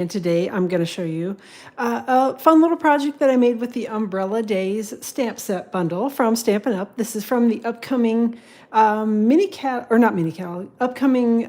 And today I'm going to show you a fun little project that I made with the Umbrella Days stamp set bundle from Stampin' Up. This is from the upcoming upcoming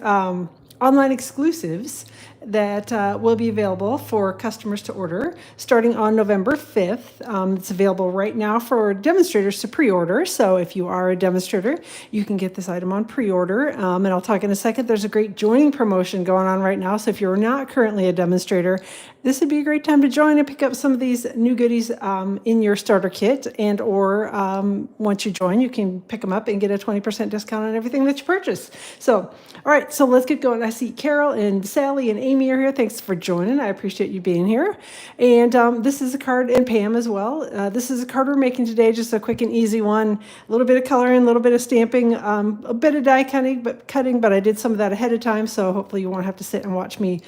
online exclusives that will be available for customers to order starting on November 5th. It's available right now for demonstrators to pre-order. So if you are a demonstrator, you can get this item on pre-order. And I'll talk in a second. There's a great joining promotion going on right now. So if you're not currently a demonstrator, this would be a great time to join and pick up some of these new goodies in your starter kit. And or once you join, you can pick them up and get a 20% discount on everything that you purchase. So, all right, so let's get going. I see Carol and Sally and Amy are here. Thanks for joining. I appreciate you being here. And this is a card, and Pam as well. This is a card we're making today, just a quick and easy one. A little bit of coloring, a little bit of stamping, a bit of die cutting, but I did some of that ahead of time, so hopefully you won't have to sit and watch me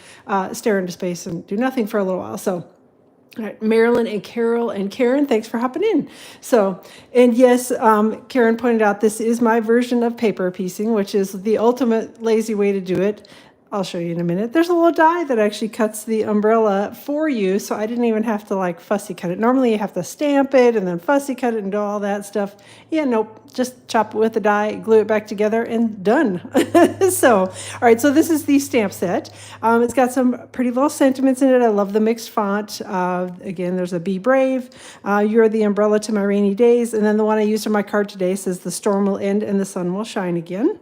stare into space and do nothing for a little while. So, all right, Marilyn and Carol and Karen, thanks for hopping in. So, and yes, Karen pointed out this is my version of paper piecing, which is the ultimate lazy way to do it. I'll show you in a minute. There's a little die that actually cuts the umbrella for you, so I didn't even have to like fussy cut it. Normally you have to stamp it and then fussy cut it and do all that stuff. Yeah, nope, just chop it with the die, glue it back together, and done. So, all right, so this is the stamp set. It's got some pretty little sentiments in it. I love the mixed font. Again, there's a Be Brave, You're the Umbrella to My Rainy Days, and then the one I used on my card today says The Storm Will End and the Sun Will Shine Again.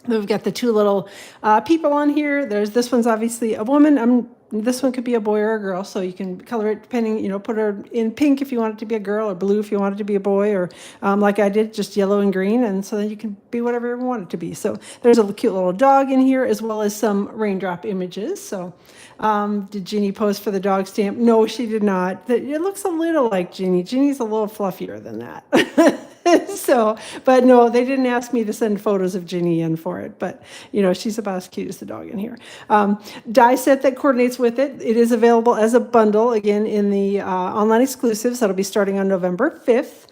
We've got the two little people on here. There's this one's obviously a woman. This one could be a boy or a girl, so you can color it depending, put her in pink if you want it to be a girl, or blue if you want it to be a boy, or like I did, just yellow and green, and so then you can be whatever you want it to be. So there's a cute little dog in here, as well as some raindrop images. So did Ginny pose for the dog stamp? No, she did not. It looks a little like Ginny. Ginny's a little fluffier than that. So, but no, they didn't ask me to send photos of Ginny in for it, but she's about as cute as the dog in here. Die set that coordinates with it. It is available as a bundle, again, in the online exclusives. That'll be starting on November 5th.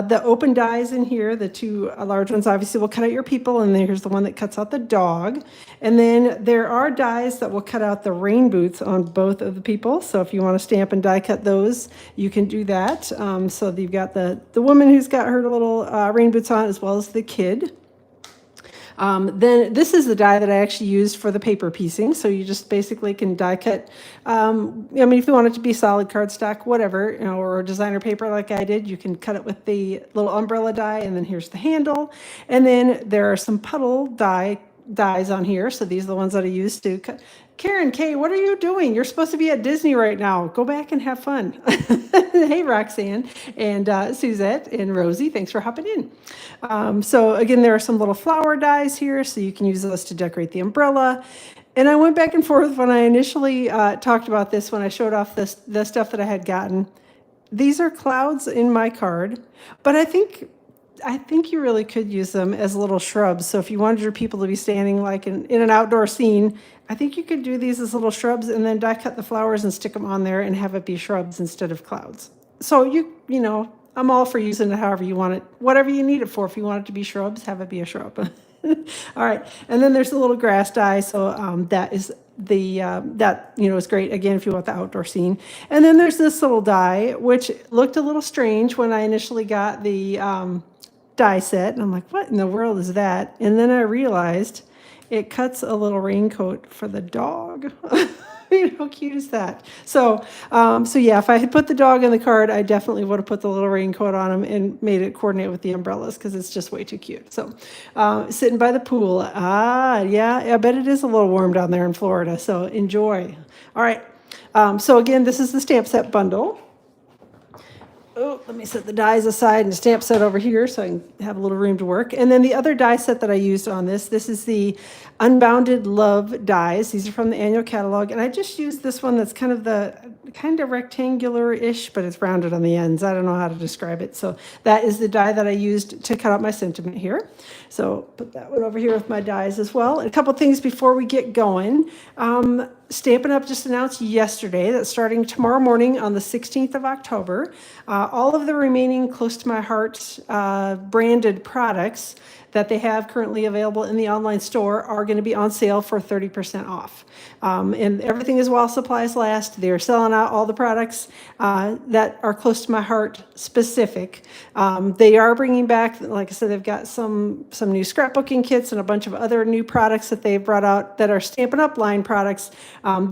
The open dies in here, the two large ones obviously will cut out your people, and then here's the one that cuts out the dog. And then there are dies that will cut out the rain boots on both of the people. So if you want to stamp and die cut those, you can do that. So you've got the woman who's got her little rain boots on, as well as the kid. Then this is the die that I actually used for the paper piecing. So you just basically can die cut. If you want it to be solid cardstock, whatever, or designer paper like I did, you can cut it with the little umbrella die, and then here's the handle. And then there are some puddle dies on here. So these are the ones that I used to cut. Karen Kay, what are you doing? You're supposed to be at Disney right now. Go back and have fun. Hey, Roxanne and Suzette and Rosie, thanks for hopping in. So again, there are some little flower dies here, so you can use those to decorate the umbrella. And I went back and forth when I initially talked about this, when I showed off the stuff that I had gotten. These are clouds in my card, but I think you really could use them as little shrubs. So if you wanted your people to be standing like in an outdoor scene, I think you could do these as little shrubs and then die cut the flowers and stick them on there and have it be shrubs instead of clouds. So I'm all for using it however you want it, whatever you need it for. If you want it to be shrubs, have it be a shrub. All right, and then there's a little grass die. So that is is great again if you want the outdoor scene. And then there's this little die which looked a little strange when I initially got the die set, and I'm like, what in the world is that? And then I realized it cuts a little raincoat for the dog. How cute is that? So yeah, if I had put the dog in the card, I definitely would have put the little raincoat on him and made it coordinate with the umbrellas, because it's just way too cute. So sitting by the pool. Yeah, I bet it is a little warm down there in Florida, so enjoy. All right, so again, this is the stamp set bundle. Oh, let me set the dies aside and stamp set over here so I can have a little room to work. And then the other die set that I used on this is the Unbounded Love dies. These are from the annual catalog. And I just used this one that's kind of rectangular-ish, but it's rounded on the ends. I don't know how to describe it. So that is the die that I used to cut out my sentiment here. So put that one over here with my dies as well. And a couple things before we get going. Stampin' Up! Just announced yesterday that starting tomorrow morning on the 16th of October, all of the remaining Close to My Heart branded products that they have currently available in the online store are going to be on sale for 30% off. And everything is while supplies last. They are selling out all the products that are close to my heart specific. They are bringing back, like I said, they've got some new scrapbooking kits and a bunch of other new products that they've brought out that are Stampin' Up! Line products.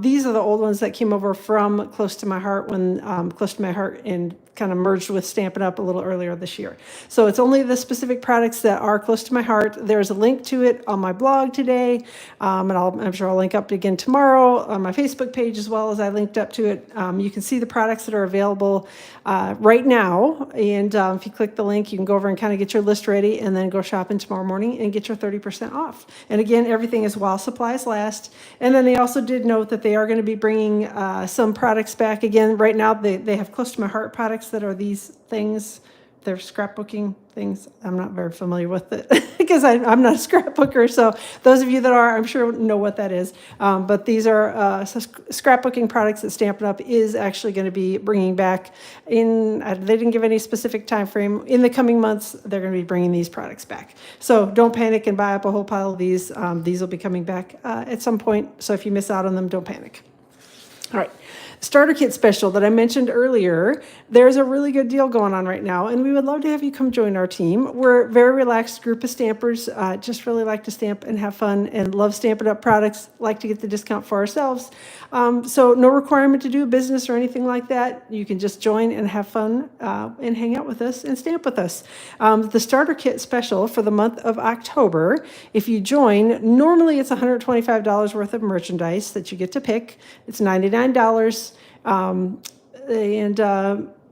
These are the old ones that came over from Close to My Heart when Close to My Heart and kind of merged with Stampin' Up! A little earlier this year. So it's only the specific products that are close to my heart. There's a link to it on my blog today, and I'm sure I'll link up again tomorrow on my Facebook page as well as I linked up to it. You can see the products that are available right now, and if you click the link, you can go over and kind of get your list ready and then go shopping tomorrow morning and get your 30% off. And again, everything is while supplies last. And then they also did note that they are going to be bringing some products back again. Right now, they have Close to My Heart products that are these things. They're scrapbooking things. I'm not very familiar with it because I'm not a scrapbooker. So those of you that are, I'm sure know what that is. But these are scrapbooking products that Stampin' Up! Is actually going to be bringing back in, they didn't give any specific time frame. In the coming months, they're going to be bringing these products back. So don't panic and buy up a whole pile of these. These will be coming back at some point. So if you miss out on them, don't panic. All right. Starter kit special that I mentioned earlier, there's a really good deal going on right now, and we would love to have you come join our team. We're a very relaxed group of stampers, just really like to stamp and have fun and love Stampin' Up! Products, like to get the discount for ourselves. So no requirement to do business or anything like that. You can just join and have fun and hang out with us and stamp with us. The starter kit special for the month of October, if you join, normally it's $125 worth of merchandise that you get to pick. It's $99.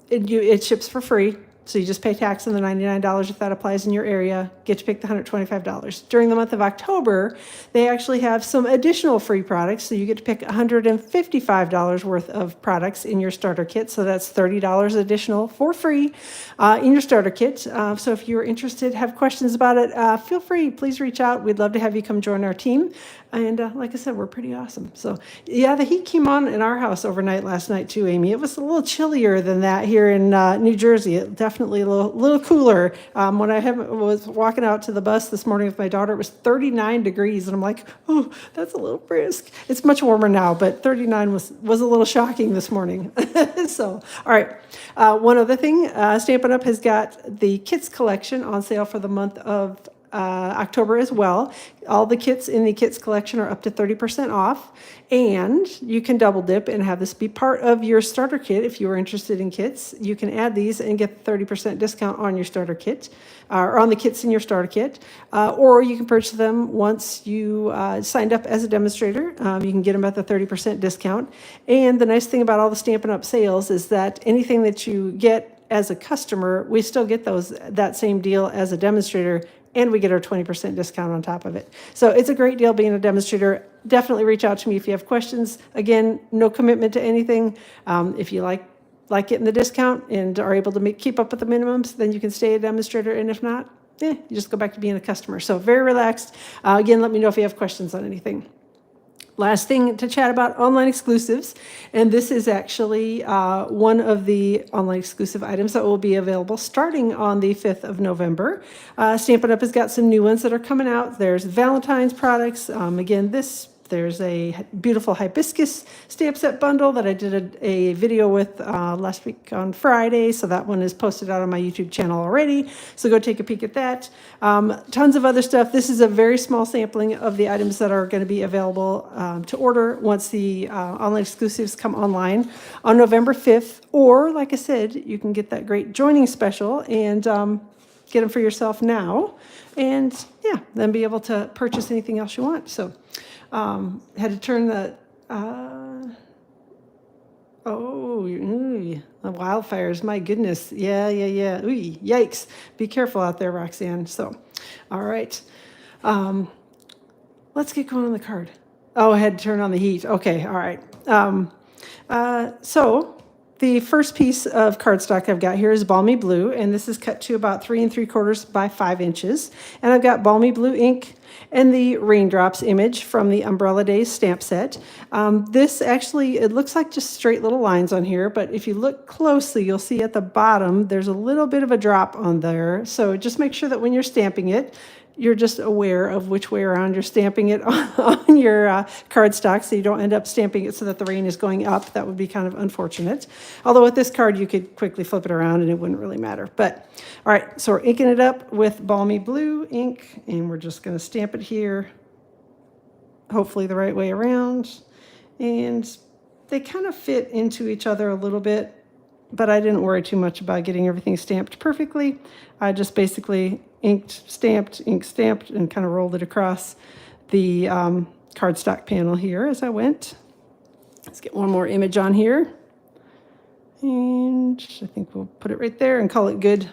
It ships for free. So you just pay tax on the $99 if that applies in your area, get to pick the $125. During the month of October, they actually have some additional free products. So you get to pick $155 worth of products in your starter kit. So that's $30 additional for free in your starter kit. So if you're interested, have questions about it, feel free, please reach out. We'd love to have you come join our team. And like I said, we're pretty awesome. So yeah, the heat came on in our house overnight last night too, Amy. It was a little chillier than that here in New Jersey. It definitely a little cooler. When I was walking out to the bus this morning with my daughter, it was 39 degrees. And I'm like, oh, that's a little brisk. It's much warmer now, but 39 was a little shocking this morning. So, all right. One other thing, Stampin' Up! Has got the kits collection on sale for the month of October as well. All the kits in the kits collection are up to 30% off, and you can double dip and have this be part of your starter kit. If you are interested in kits, you can add these and get the 30% discount on your starter kit, or on the kits in your starter kit, or you can purchase them once you signed up as a demonstrator. You can get them at the 30% discount. And the nice thing about all the Stampin' Up! Sales is that anything that you get as a customer, we still get that same deal as a demonstrator, and we get our 20% discount on top of it. So it's a great deal being a demonstrator. Definitely reach out to me if you have questions. Again, no commitment to anything. If you like getting the discount and are able to keep up with the minimums, then you can stay a demonstrator. And if not, you just go back to being a customer. So very relaxed. Again, let me know if you have questions on anything. Last thing to chat about, online exclusives. And this is actually one of the online exclusive items that will be available starting on the 5th of November. Stampin' Up! Has got some new ones that are coming out. There's Valentine's products. Again, there's a beautiful hibiscus stamp set bundle that I did a video with last week on Friday. So that one is posted out on my YouTube channel already. So go take a peek at that. Tons of other stuff. This is a very small sampling of the items that are going to be available to order once the online exclusives come online on November 5th. Or, like I said, you can get that great joining special and get them for yourself now. And yeah, then be able to purchase anything else you want. So had to turn the wildfires, my goodness. Yeah. Ooh, yikes. Be careful out there, Roxanne. So, all right. Let's get going on the card. Oh, I had to turn on the heat. Okay, all right. So the first piece of cardstock I've got here is Balmy Blue, and this is cut to about 3 3/4 by 5 inches. And I've got Balmy Blue ink and the raindrops image from the Umbrella Days stamp set. This actually, it looks like just straight little lines on here, but if you look closely, you'll see at the bottom, there's a little bit of a drop on there. So just make sure that when you're stamping it, you're just aware of which way around you're stamping it on your cardstock, so you don't end up stamping it so that the rain is going up. That would be kind of unfortunate. Although with this card, you could quickly flip it around and it wouldn't really matter. But all right, so we're inking it up with Balmy Blue ink, and we're just going to stamp it here, hopefully the right way around. And they kind of fit into each other a little bit, but I didn't worry too much about getting everything stamped perfectly. I just basically ink stamped, and kind of rolled it across the cardstock panel here as I went. Let's get one more image on here. And I think we'll put it right there and call it good.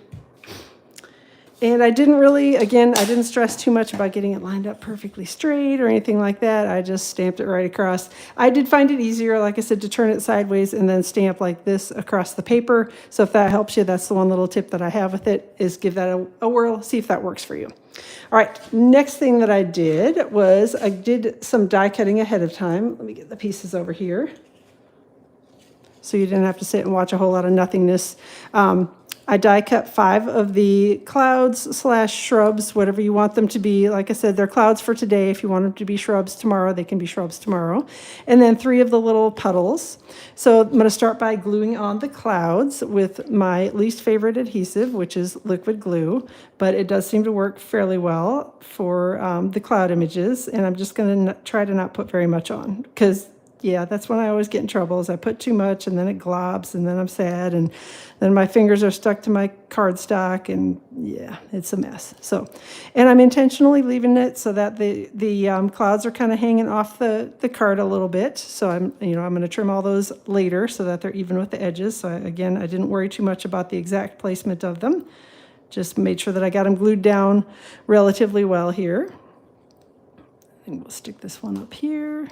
And I didn't really, again, I didn't stress too much about getting it lined up perfectly straight or anything like that. I just stamped it right across. I did find it easier, like I said, to turn it sideways and then stamp like this across the paper. So if that helps you, that's the one little tip that I have with it, is give that a whirl, see if that works for you. All right, next thing that I did was I did some die cutting ahead of time. Let me get the pieces over here, so you didn't have to sit and watch a whole lot of nothingness. I die cut 5 of the clouds / shrubs, whatever you want them to be. Like I said, they're clouds for today. If you want them to be shrubs tomorrow, they can be shrubs tomorrow. And then 3 of the little puddles. So I'm going to start by gluing on the clouds with my least favorite adhesive, which is liquid glue. But it does seem to work fairly well for the cloud images. And I'm just going to try to not put very much on, because yeah, that's when I always get in trouble, is I put too much and then it globs and then I'm sad and then my fingers are stuck to my cardstock and yeah, it's a mess. So, and I'm intentionally leaving it so that the clouds are kind of hanging off the card a little bit. So I'm going to trim all those later so that they're even with the edges. So again, I didn't worry too much about the exact placement of them. Just made sure that I got them glued down relatively well here. And we'll stick this one up here.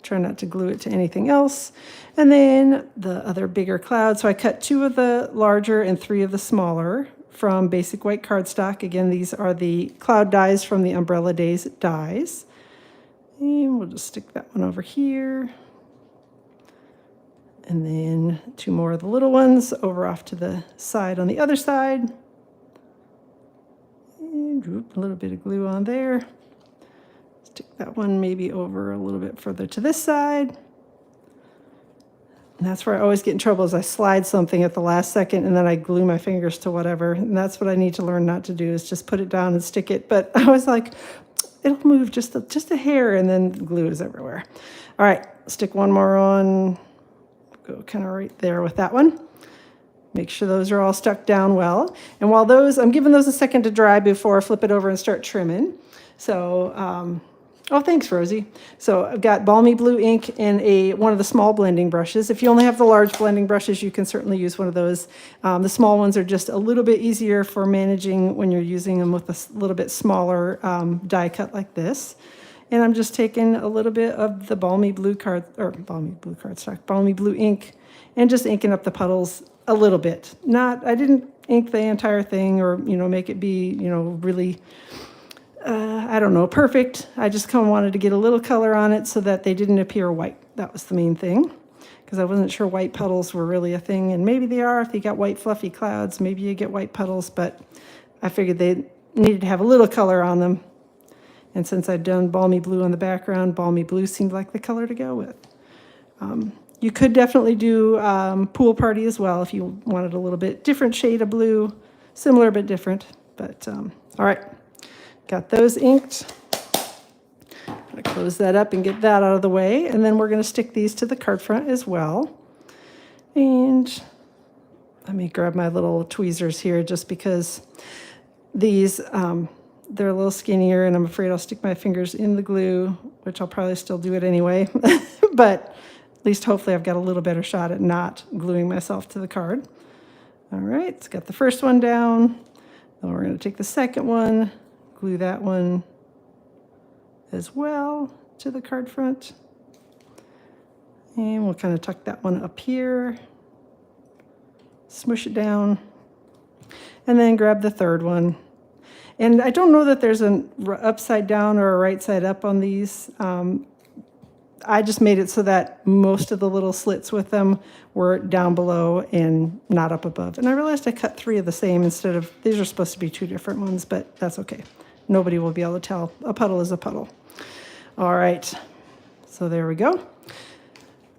Try not to glue it to anything else. And then the other bigger cloud. So I cut 2 of the larger and 3 of the smaller from basic white cardstock. Again, these are the cloud dies from the Umbrella Days dies. And we'll just stick that one over here. And then 2 more of the little ones over off to the side on the other side. And a little bit of glue on there. Stick that one maybe over a little bit further to this side. And that's where I always get in trouble, is I slide something at the last second and then I glue my fingers to whatever. And that's what I need to learn not to do, is just put it down and stick it. But I was like, it'll move just a hair, and then glue is everywhere. All right, stick one more on. Go kind of right there with that one. Make sure those are all stuck down well. And while those, I'm giving those a second to dry before I flip it over and start trimming. So, oh, thanks, Rosie. So I've got Balmy Blue ink and one of the small blending brushes. If you only have the large blending brushes, you can certainly use one of those. The small ones are just a little bit easier for managing when you're using them with a little bit smaller die cut like this. And I'm just taking a little bit of the Balmy Blue ink, and just inking up the puddles a little bit. I didn't ink the entire thing or, make it be, really, I don't know, perfect. I just kind of wanted to get a little color on it so that they didn't appear white. That was the main thing, because I wasn't sure white puddles were really a thing. And maybe they are. If you got white fluffy clouds, maybe you get white puddles, but I figured they needed to have a little color on them. And since I'd done Balmy Blue on the background, Balmy Blue seemed like the color to go with. You could definitely do Pool Party as well if you wanted a little bit different shade of blue, similar but different. But all right, got those inked. I'm going to close that up and get that out of the way. And then we're going to stick these to the card front as well. And let me grab my little tweezers here, just because these, they're a little skinnier, and I'm afraid I'll stick my fingers in the glue, which I'll probably still do it anyway. But at least hopefully I've got a little better shot at not gluing myself to the card. All right, it's got the first one down. Then we're going to take the second one, glue that one as well to the card front. And we'll kind of tuck that one up here, smush it down, and then grab the third one. And I don't know that there's an upside down or a right side up on these. I just made it so that most of the little slits with them were down below and not up above. And I realized I cut 3 of the same instead of, these are supposed to be 2 different ones, but that's okay. nobody will be able to tell. A puddle is a puddle. All right, so there we go.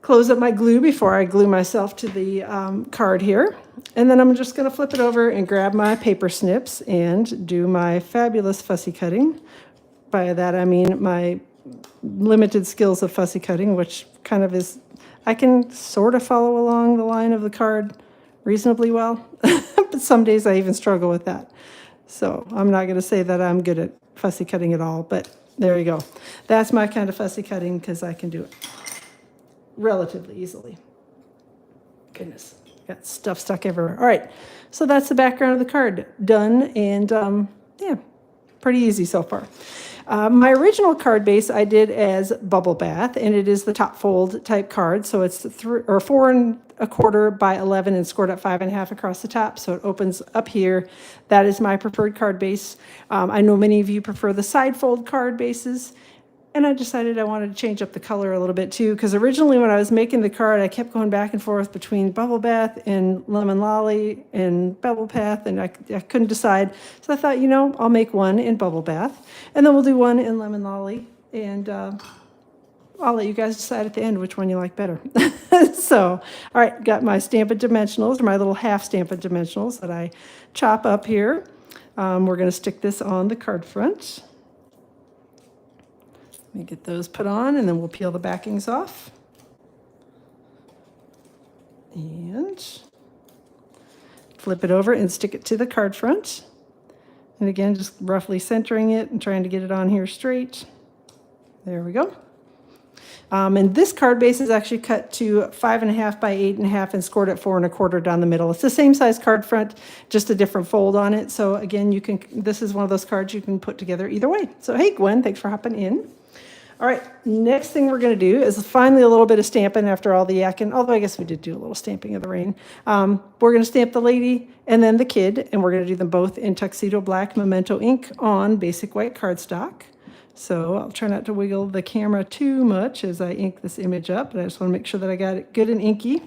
Close up my glue before I glue myself to the card here. And then I'm just going to flip it over and grab my paper snips and do my fabulous fussy cutting. By that I mean my limited skills of fussy cutting, which kind of is, I can sort of follow along the line of the card reasonably well, but some days I even struggle with that. So I'm not going to say that I'm good at fussy cutting at all, but there you go. That's my kind of fussy cutting because I can do it relatively easily. Goodness, got stuff stuck everywhere. All right, so that's the background of the card done, and yeah, pretty easy so far. My original card base I did as bubble bath, and it is the top fold type card. So it's 4 1/4 by 11 and scored at 5 1/2 across the top. So it opens up here. That is my preferred card base. I know many of you prefer the side fold card bases. And I decided I wanted to change up the color a little bit too, because originally when I was making the card, I kept going back and forth between Bubble Bath and Lemon Lolly and Bubble Bath, and I couldn't decide. So I thought, you know, I'll make one in Bubble Bath, and then we'll do one in Lemon Lolly, and I'll let you guys decide at the end which one you like better. So, all right, got my Stampin' Dimensionals, or my little half Stampin' Dimensionals that I chop up here. We're going to stick this on the card front. Let me get those put on, and then we'll peel the backings off. And flip it over and stick it to the card front. And again, just roughly centering it and trying to get it on here straight. There we go. And this card base is actually cut to 5 1/2 by 8 1/2 and scored at 4 1/4 down the middle. It's the same size card front, just a different fold on it. So again, you can, this is one of those cards you can put together either way. So hey, Gwen, thanks for hopping in. All right, next thing we're going to do is finally a little bit of stamping after all the yakking, although I guess we did do a little stamping of the rain. We're going to stamp the lady and then the kid, and we're going to do them both in Tuxedo Black Memento ink on basic white cardstock. So I'll try not to wiggle the camera too much as I ink this image up, but I just want to make sure that I got it good and inky.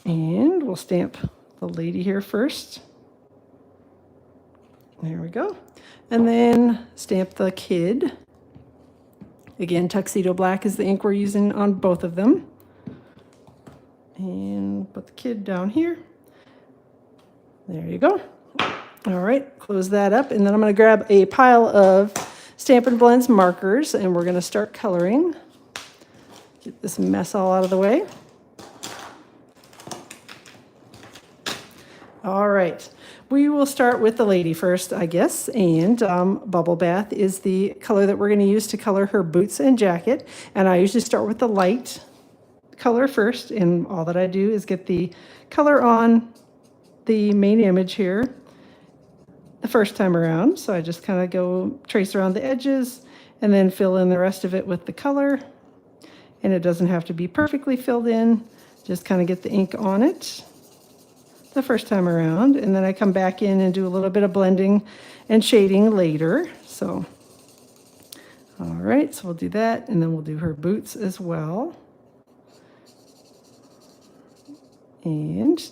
And we'll stamp the lady here first. There we go. And then stamp the kid. Again, Tuxedo Black is the ink we're using on both of them. And put the kid down here. There you go. All right, close that up. And then I'm going to grab a pile of Stampin' Blends markers, and we're going to start coloring. Get this mess all out of the way. All right. We will start with the lady first, I guess, and Bubble Bath is the color that we're going to use to color her boots and jacket, and I usually start with the light color first, and all that I do is get the color on the main image here the first time around, so I just kind of go trace around the edges and then fill in the rest of it with the color, and it doesn't have to be perfectly filled in, just kind of get the ink on it the first time around, and then I come back in and do a little bit of blending and shading later. So, all right, so we'll do that, and then we'll do her boots as well. And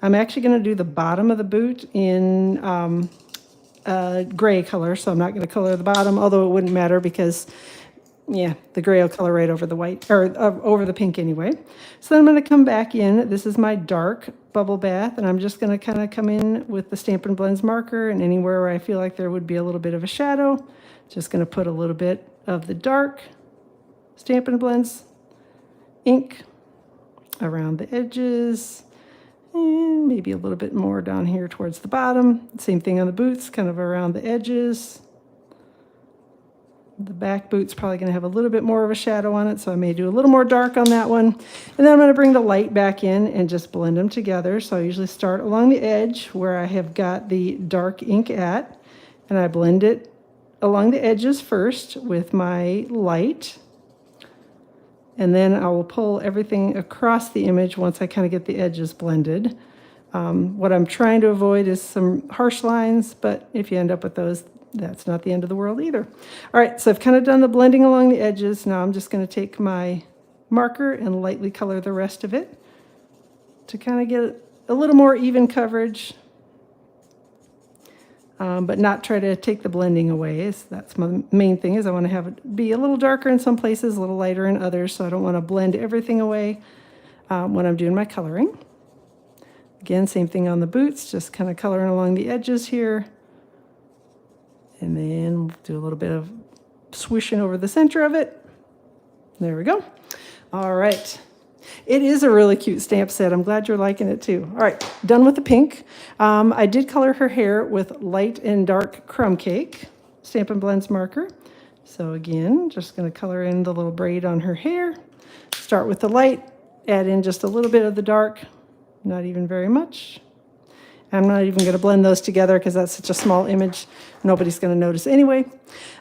I'm actually going to do the bottom of the boot in gray color, so I'm not going to color the bottom, although it wouldn't matter because, yeah, the gray will color right over the white, or over the pink anyway. So then I'm going to come back in. This is my dark Bubble Bath, and I'm just going to kind of come in with the Stampin' Blends marker, and anywhere where I feel like there would be a little bit of a shadow, just going to put a little bit of the dark Stampin' Blends ink around the edges, and maybe a little bit more down here towards the bottom. Same thing on the boots, kind of around the edges. The back boot's probably going to have a little bit more of a shadow on it, so I may do a little more dark on that one. And then I'm going to bring the light back in and just blend them together. So I usually start along the edge where I have got the dark ink at, and I blend it along the edges first with my light. And then I will pull everything across the image once I kind of get the edges blended. What I'm trying to avoid is some harsh lines, but if you end up with those, that's not the end of the world either. All right, so I've kind of done the blending along the edges. Now I'm just going to take my marker and lightly color the rest of it to kind of get a little more even coverage. but not try to take the blending away. That's my main thing, is I want to have it be a little darker in some places, a little lighter in others, so I don't want to blend everything away when I'm doing my coloring. Again, same thing on the boots, just kind of coloring along the edges here. And then we'll do a little bit of swishing over the center of it. There we go. All right. It is a really cute stamp set. I'm glad you're liking it too. All right, done with the pink. I did color her hair with light and dark crumb cake, Stampin' Blends marker. So again, just gonna color in the little braid on her hair. Start with the light, add in just a little bit of the dark, not even very much. I'm not even going to blend those together because that's such a small image. Nobody's going to notice anyway.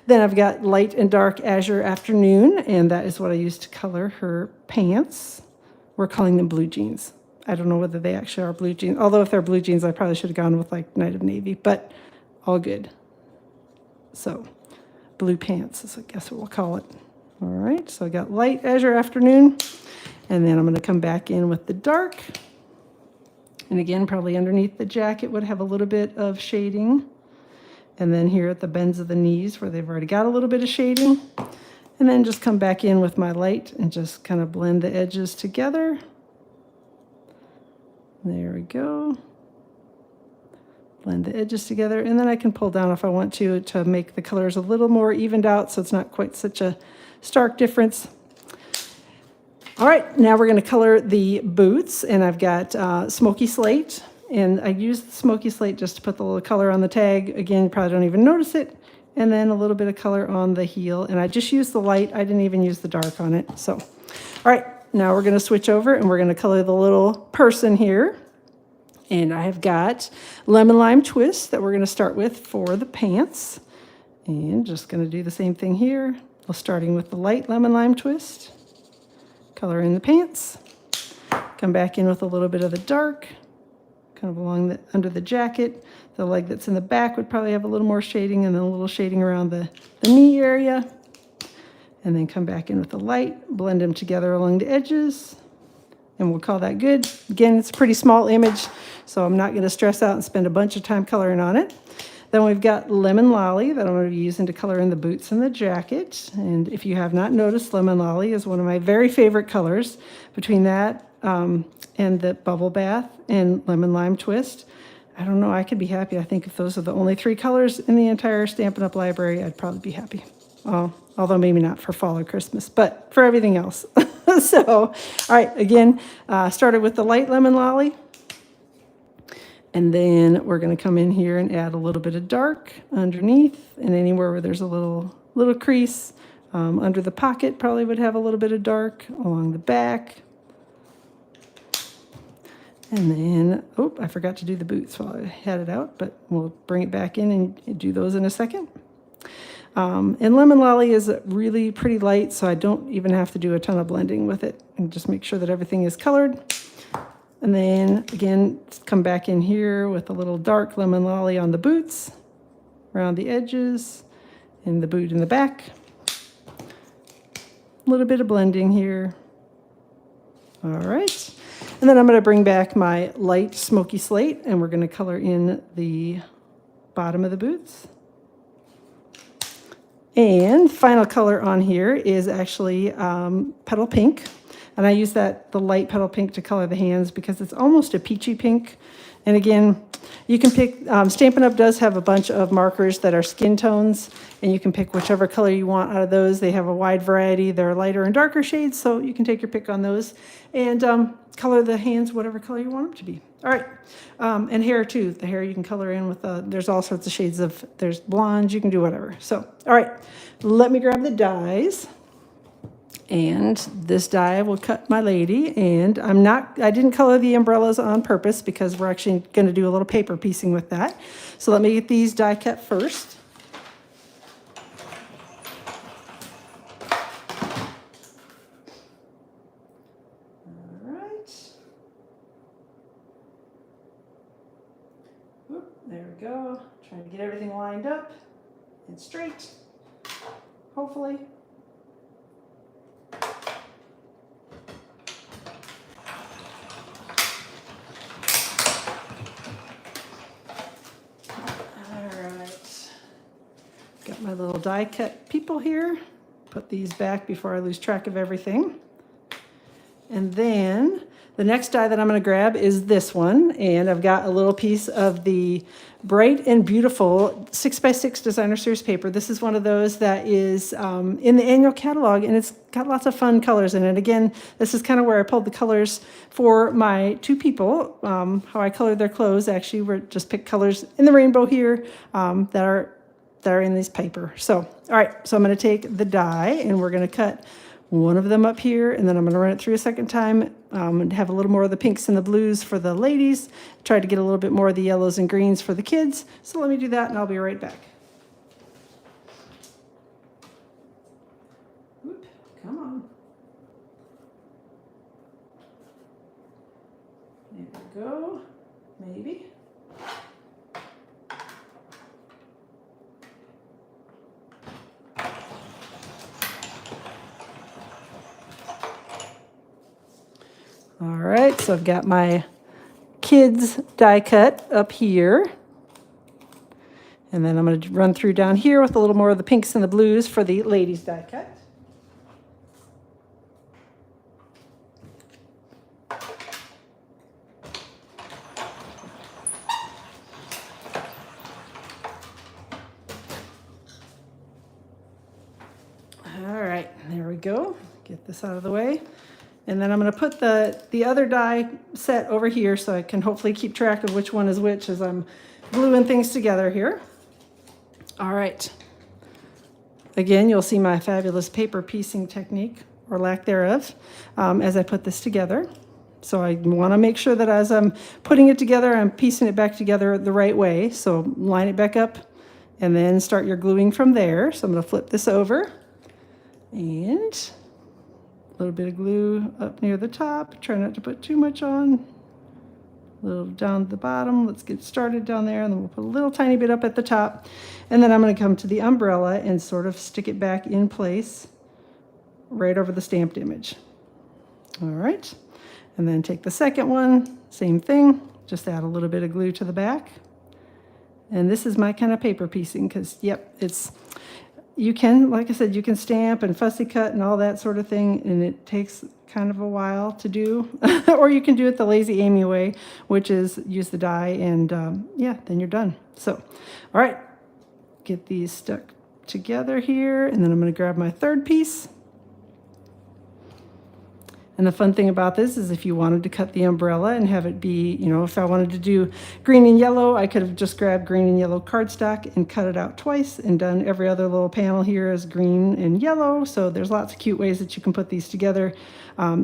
Then I've got light and dark azure afternoon, and that is what I used to color her pants. We're calling them blue jeans. I don't know whether they actually are blue jeans. Although if they're blue jeans, I probably should have gone with like Night of Navy, but all good. So blue pants is I guess what we'll call it. All right, so I got light azure afternoon, and then I'm going to come back in with the dark. And again, probably underneath the jacket would have a little bit of shading. And then here at the bends of the knees where they've already got a little bit of shading. And then just come back in with my light and just kind of blend the edges together. There we go. Blend the edges together. And then I can pull down if I want to make the colors a little more evened out so it's not quite such a stark difference. All right, now we're going to color the boots, and I've got Smoky Slate, and I used the Smoky Slate just to put the little color on the tag. Again, you probably don't even notice it. And then a little bit of color on the heel, and I just used the light. I didn't even use the dark on it. So, all right, now we're going to switch over, and we're going to color the little person here. And I have got Lemon Lime Twist that we're going to start with for the pants. And just going to do the same thing here. Well, starting with the light Lemon Lime Twist. Color in the pants, come back in with a little bit of the dark, kind of along under the jacket. The leg that's in the back would probably have a little more shading, and then a little shading around the knee area. And then come back in with the light, blend them together along the edges, and we'll call that good. Again, it's a pretty small image, so I'm not going to stress out and spend a bunch of time coloring on it. Then we've got Lemon Lolly that I'm going to be using to color in the boots and the jacket. And if you have not noticed, Lemon Lolly is one of my very favorite colors. Between that and the Bubble Bath and Lemon Lime Twist, I don't know, I could be happy. I think if those are the only three colors in the entire Stampin' Up! Library, I'd probably be happy. Although maybe not for fall or Christmas, but for everything else. So, all right, again, started with the light Lemon Lolly. And then we're going to come in here and add a little bit of dark underneath, and anywhere where there's a little crease. Under the pocket probably would have a little bit of dark along the back. And then, oh, I forgot to do the boots while I had it out, but we'll bring it back in and do those in a second. And Lemon Lolly is really pretty light, so I don't even have to do a ton of blending with it, and just make sure that everything is colored. And then, again, come back in here with a little dark Lemon Lolly on the boots, around the edges, and the boot in the back. A little bit of blending here. All right. And then I'm going to bring back my light Smoky Slate, and we're going to color in the bottom of the boots. And final color on here is actually Petal Pink. And I use the light petal pink to color the hands because it's almost a peachy pink. And again, you can pick, Stampin' Up! Does have a bunch of markers that are skin tones, and you can pick whichever color you want out of those. They have a wide variety. There are lighter and darker shades, so you can take your pick on those and color the hands whatever color you want them to be. All right, and hair too. The hair you can color in with, there's all sorts of shades of, there's blondes, you can do whatever. So, all right, let me grab the dies. And this die will cut my lady, and I didn't color the umbrellas on purpose because we're actually going to do a little paper piecing with that. So let me get these die cut first. All right. Oop, there we go. Trying to get everything lined up and straight, hopefully. my little die cut people here. Put these back before I lose track of everything. And then the next die that I'm going to grab is this one. And I've got a little piece of the Bright and Beautiful 6x6 Designer Series paper. This is one of those that is in the annual catalog, and it's got lots of fun colors in it. Again, this is kind of where I pulled the colors for my two people, how I colored their clothes. Actually, we're just picked colors in the rainbow here that are in this paper. So, all right, so I'm going to take the die, and we're going to cut one of them up here, and then I'm going to run it through a second time and have a little more of the pinks and the blues for the ladies. Try to get a little bit more of the yellows and greens for the kids. So let me do that, and I'll be right back. Oop, come on. There we go. Maybe. All right, so I've got my kids die cut up here. And then I'm going to run through down here with a little more of the pinks and the blues for the ladies die cut. All right, there we go. Get this out of the way. And then I'm going to put the other die set over here so I can hopefully keep track of which one is which as I'm gluing things together here. All right. Again, you'll see my fabulous paper piecing technique, or lack thereof, as I put this together. So I want to make sure that as I'm putting it together, I'm piecing it back together the right way. So line it back up and then start your gluing from there. So I'm going to flip this over and a little bit of glue up near the top. Try not to put too much on. A little down at the bottom. Let's get started down there, and then we'll put a little tiny bit up at the top. And then I'm going to come to the umbrella and sort of stick it back in place right over the stamped image. All right. And then take the second one, same thing. Just add a little bit of glue to the back. And this is my kind of paper piecing because, yep, you can, like I said, you can stamp and fussy cut and all that sort of thing, and it takes kind of a while to do. Or you can do it the lazy Amy way, which is use the die and yeah, then you're done. So, all right, get these stuck together here, and then I'm going to grab my third piece. And the fun thing about this is if you wanted to cut the umbrella and have it be, if I wanted to do green and yellow, I could have just grabbed green and yellow cardstock and cut it out twice and done every other little panel here as green and yellow. So there's lots of cute ways that you can put these together.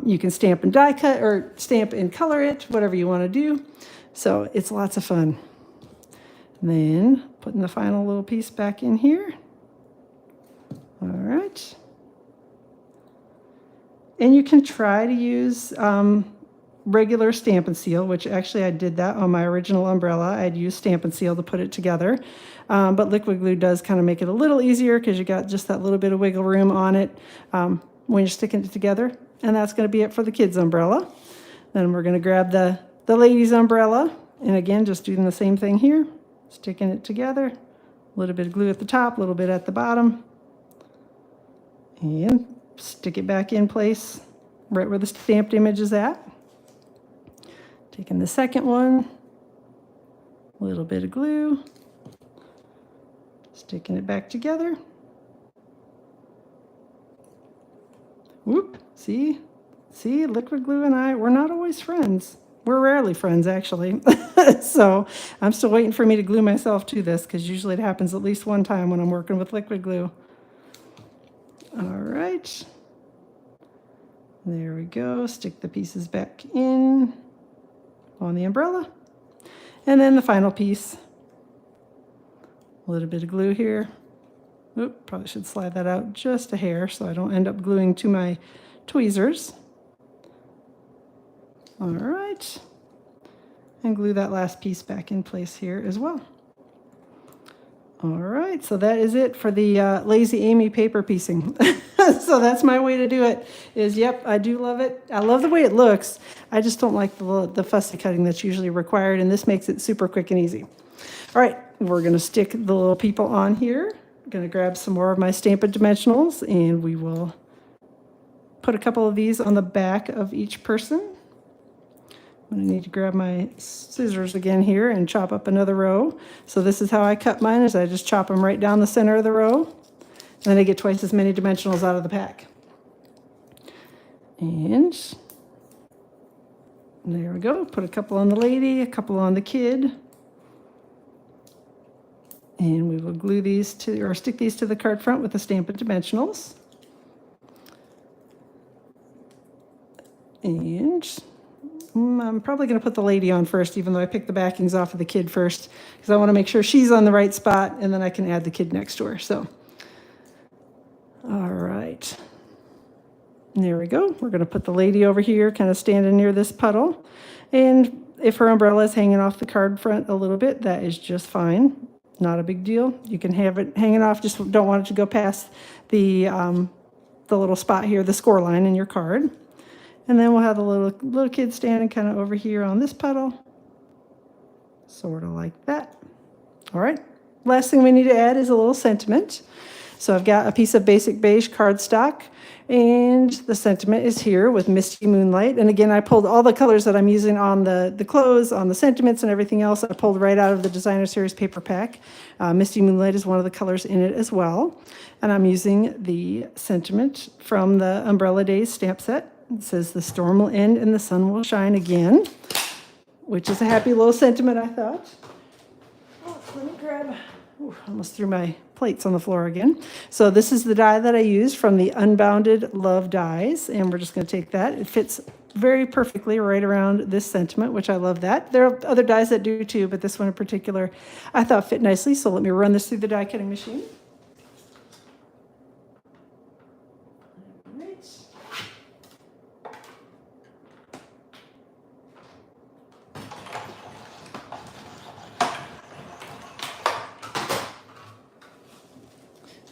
You can stamp and die cut or stamp and color it, whatever you want to do. So it's lots of fun. And then putting the final little piece back in here. All right. And you can try to use regular Stampin' Seal, which actually I did that on my original umbrella. I'd use Stampin' Seal to put it together. But liquid glue does kind of make it a little easier because you got just that little bit of wiggle room on it when you're sticking it together. And that's going to be it for the kids' umbrella. Then we're going to grab the ladies' umbrella. And again, just doing the same thing here. Sticking it together. A little bit of glue at the top, a little bit at the bottom. And stick it back in place right where the stamped image is at. Taking the second one, a little bit of glue, sticking it back together. Whoop, see, liquid glue and I, we're not always friends. We're rarely friends, actually. So I'm still waiting for me to glue myself to this because usually it happens at least one time when I'm working with liquid glue. All right, there we go. Stick the pieces back in on the umbrella. And then the final piece, a little bit of glue here. Oop, probably should slide that out just a hair so I don't end up gluing to my tweezers. All right, and glue that last piece back in place here as well. All right, so that is it for the Lazy Amy paper piecing. So that's my way to do it is, yep, I do love it. I love the way it looks. I just don't like the fussy cutting that's usually required, and this makes it super quick and easy. All right, we're going to stick the little people on here going to grab some more of my Stampin' dimensionals, and we will put a couple of these on the back of each person. I'm going to need to grab my scissors again here and chop up another row. So this is how I cut mine, is I just chop them right down the center of the row, and then I get twice as many dimensionals out of the pack. And there we go. Put a couple on the lady, a couple on the kid. And we will glue these to, or stick these to the card front with the Stampin' dimensionals. And I'm probably going to put the lady on first, even though I picked the backings off of the kid first, because I want to make sure she's on the right spot, and then I can add the kid next to her. So, all right. There we go. We're going to put the lady over here, kind of standing near this puddle. And if her umbrella is hanging off the card front a little bit, that is just fine. Not a big deal. You can have it hanging off, just don't want it to go past the little spot here, the score line in your card. And then we'll have the little kid standing kind of over here on this puddle, sort of like that. All right. Last thing we need to add is a little sentiment. So I've got a piece of basic beige cardstock, and the sentiment is here with Misty Moonlight. And again, I pulled all the colors that I'm using on the clothes, on the sentiments and everything else. I pulled right out of the Designer Series paper pack. Misty Moonlight is one of the colors in it as well. And I'm using the sentiment from the Umbrella Days stamp set. It says, "The storm will end and the sun will shine again," which is a happy little sentiment, I thought. Oh, let me grab, almost threw my plates on the floor again. So this is the die that I used from the Unbounded Love dies, and we're just going to take that. It fits very perfectly right around this sentiment, which I love that. There are other dies that do too, but this one in particular I thought fit nicely. So let me run this through the die cutting machine.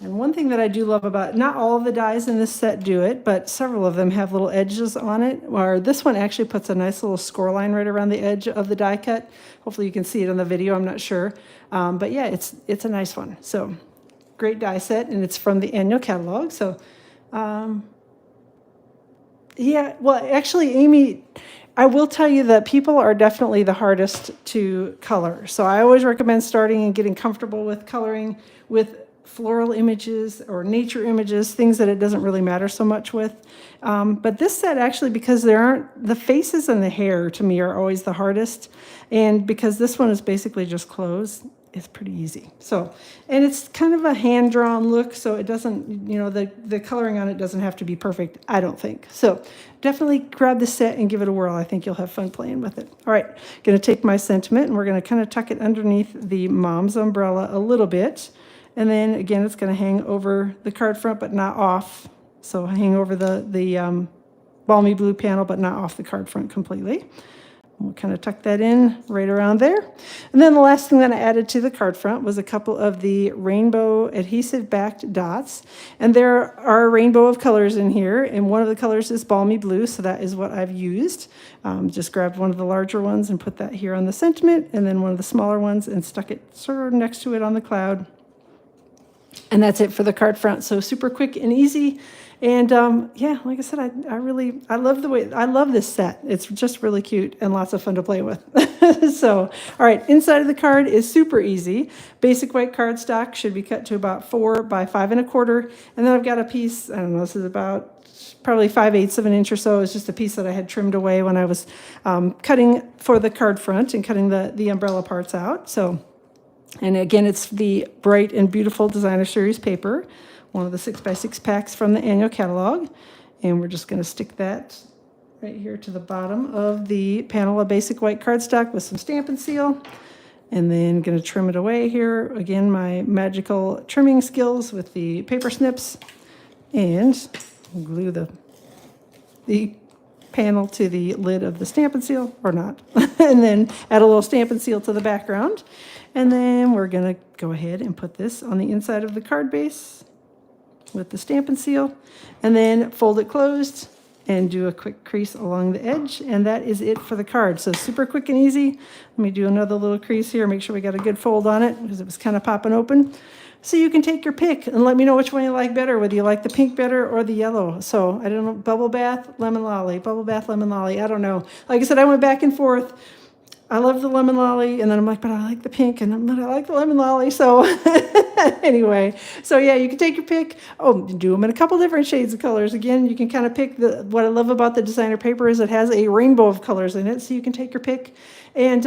And one thing that I do love about, not all of the dies in this set do it, but several of them have little edges on it, or this one actually puts a nice little score line right around the edge of the die cut. Hopefully you can see it on the video, I'm not sure. But yeah, it's a nice one. So great die set, and it's from the annual catalog. So yeah, well, actually, Amy, I will tell you that people are definitely the hardest to color. So I always recommend starting and getting comfortable with coloring with floral images or nature images, things that it doesn't really matter so much with. But this set actually, because the faces and the hair to me are always the hardest. And because this one is basically just clothes, it's pretty easy. So, and it's kind of a hand-drawn look, so it doesn't, the coloring on it doesn't have to be perfect, I don't think. So definitely grab the set and give it a whirl. I think you'll have fun playing with it. All right, going to take my sentiment, and we're going to kind of tuck it underneath the mom's umbrella a little bit. And then again, it's going to hang over the card front, but not off. So hang over the balmy blue panel, but not off the card front completely. We'll kind of tuck that in right around there. And then the last thing that I added to the card front was a couple of the rainbow adhesive backed dots. And there are a rainbow of colors in here, and one of the colors is balmy blue, so that is what I've used. Just grabbed one of the larger ones and put that here on the sentiment, and then one of the smaller ones and stuck it sort of next to it on the cloud. And that's it for the card front. So super quick and easy. And yeah, like I said, I love this set. It's just really cute and lots of fun to play with. So, all right, inside of the card is super easy. Basic white cardstock should be cut to about 4 by 5 1/4. And then I've got a piece, I don't know, this is about probably 5/8 of an inch or so. It's just a piece that I had trimmed away when I was cutting for the card front and cutting the umbrella parts out. So, and again, it's the bright and beautiful Designer Series paper, one of the 6x6 packs from the annual catalog. And we're just going to stick that right here to the bottom of the panel of basic white cardstock with some Stampin' Seal. And then going to trim it away here. Again, my magical trimming skills with the paper snips. And glue the panel to the lid of the Stampin' Seal, or not. And then add a little Stampin' Seal to the background. And then we're going to go ahead and put this on the inside of the card base with the Stampin' Seal, and then fold it closed and do a quick crease along the edge, and that is it for the card. So super quick and easy. Let me do another little crease here, make sure we got a good fold on it because it was kind of popping open. So you can take your pick and let me know which one you like better, whether you like the pink better or the yellow. So I don't know, bubble bath, lemon lolly, bubble bath, lemon lolly. I don't know. Like I said, I went back and forth. I love the lemon lolly, and then I'm like, but I like the pink, but I like the lemon lolly. So anyway, so yeah, you can take your pick. Oh, do them in a couple different shades of colors. Again, you can kind of pick what I love about the designer paper is it has a rainbow of colors in it, so you can take your pick and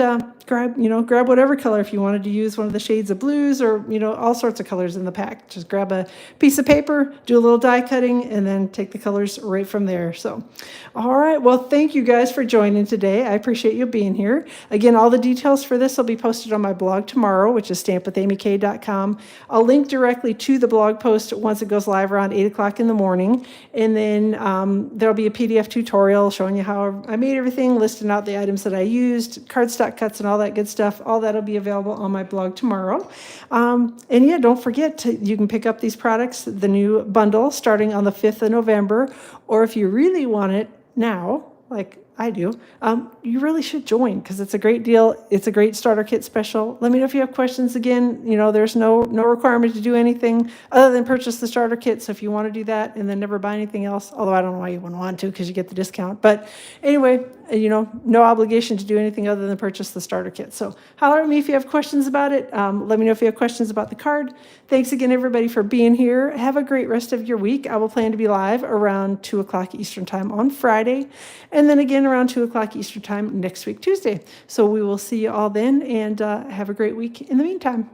grab whatever color if you wanted to use one of the shades of blues or all sorts of colors in the pack. Just grab a piece of paper, do a little die cutting, and then take the colors right from there. So, all right. Well, thank you guys for joining today. I appreciate you being here. Again, all the details for this will be posted on my blog tomorrow, which is stampwithamyk.com. I'll link directly to the blog post once it goes live around 8 o'clock in the morning. And then there'll be a PDF tutorial showing you how I made everything, listing out the items that I used, cardstock cuts and all that good stuff. All that'll be available on my blog tomorrow. And yeah, don't forget, you can pick up these products, the new bundle, starting on the 5th of November. Or if you really want it now, like I do, you really should join because it's a great deal. It's a great starter kit special. Let me know if you have questions. Again, there's no requirement to do anything other than purchase the starter kit. So if you want to do that and then never buy anything else, although I don't know why you wouldn't want to because you get the discount. But anyway, no obligation to do anything other than purchase the starter kit. So holler at me if you have questions about it. Let me know if you have questions about the card. Thanks again, everybody, for being here. Have a great rest of your week. I will plan to be live around 2 o'clock Eastern time on Friday, and then again around 2 o'clock Eastern time next week, Tuesday. So we will see you all then, and have a great week in the meantime.